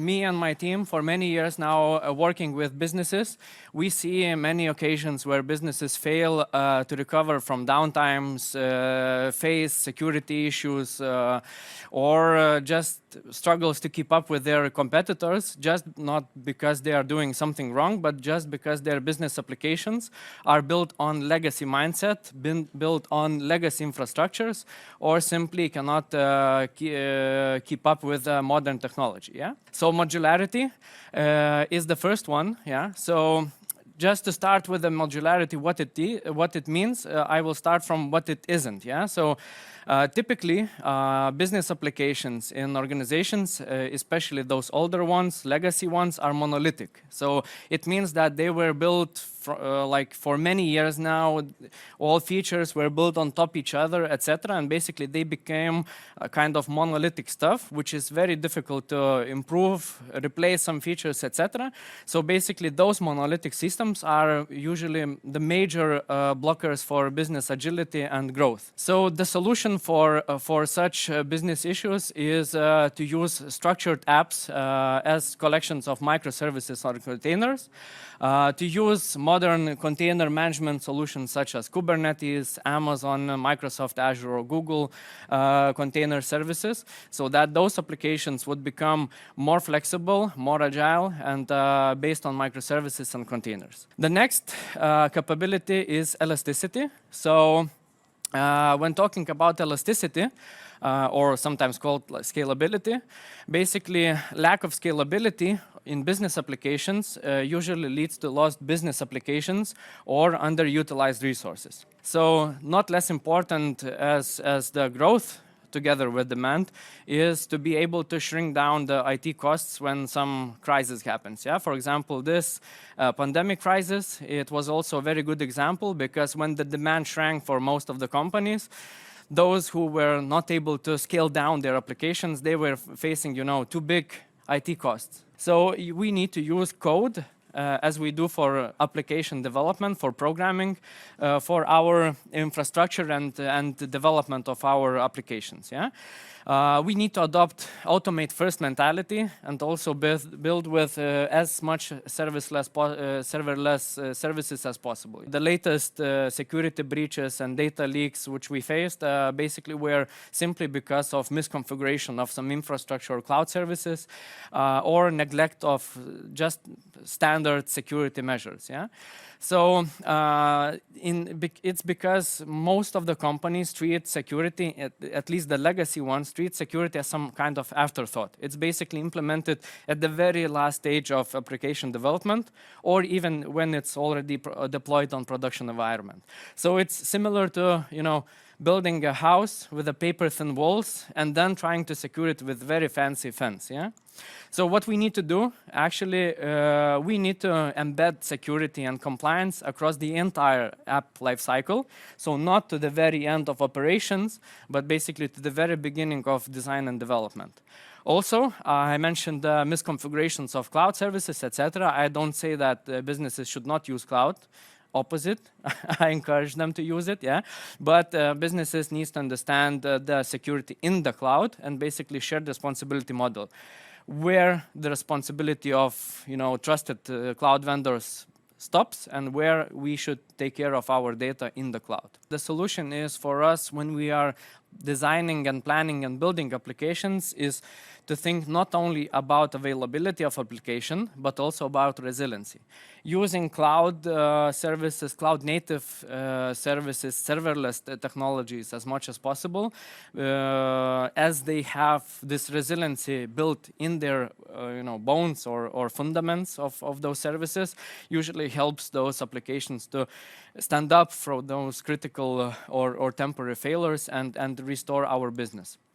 Me and my team, for many years now, working with businesses, we see many occasions where businesses fail to recover from downtimes, face security issues, or just struggles to keep up with their competitors, just not because they are doing something wrong, but just because their business applications are built on legacy mindset, built on legacy infrastructures, or simply cannot keep up with modern technology. Yeah. So modularity is the first one. Yeah. So just to start with the modularity, what it means, I will start from what it isn't. Yeah. So typically, business applications in organizations, especially those older ones, legacy ones, are monolithic. So it means that they were built for many years now. All features were built on top each other, etc. And basically, they became a kind of monolithic stuff, which is very difficult to improve, replace some features, etc. So basically, those monolithic systems are usually the major blockers for business agility and growth. So the solution for such business issues is to use structured apps as collections of microservices or containers, to use modern container management solutions such as Kubernetes, Amazon, Microsoft Azure, or Google container services, so that those applications would become more flexible, more agile, and based on microservices and containers. The next capability is elasticity. So when talking about elasticity, or sometimes called scalability, basically lack of scalability in business applications usually leads to lost business applications or underutilized resources. So not less important as the growth together with demand is to be able to shrink down the IT costs when some crisis happens. Yeah, for example, this pandemic crisis, it was also a very good example, because when the demand shrank for most of the companies, those who were not able to scale down their applications, they were facing, too big IT costs. So we need to use code as we do for application development, for programming, for our infrastructure and the development of our applications. Yeah, we need to adopt automate first mentality and also build with as much serverless services as possible. The latest security breaches and data leaks which we faced basically were simply because of misconfiguration of some infrastructure or cloud services or neglect of just standard security measures. Yeah. So it's because most of the companies treat security, at least the legacy ones, treat security as some kind of afterthought. It's basically implemented at the very last stage of application development, or even when it's already deployed on production environment. So it's similar to, building a house with a paper-thin walls and then trying to secure it with very fancy fence. Yeah. So what we need to do, actually, we need to embed security and compliance across the entire app lifecycle. So not to the very end of operations, but basically to the very beginning of design and development. Also, I mentioned misconfigurations of cloud services, etc. I don't say that businesses should not use cloud. Opposite, I encourage them to use it, yeah. But businesses need to understand the security in the cloud and basically share the responsibility model, where the responsibility of trusted cloud vendors stops and where we should take care of our data in the cloud. The solution is for us, when we are designing and planning and building applications, is to think not only about availability of application, but also about resiliency. Using cloud services, cloud native services, serverless technologies as much as possible, as they have this resiliency built in their bones or fundaments of those services, usually helps those applications to stand up from those critical or temporary failures and restore our business.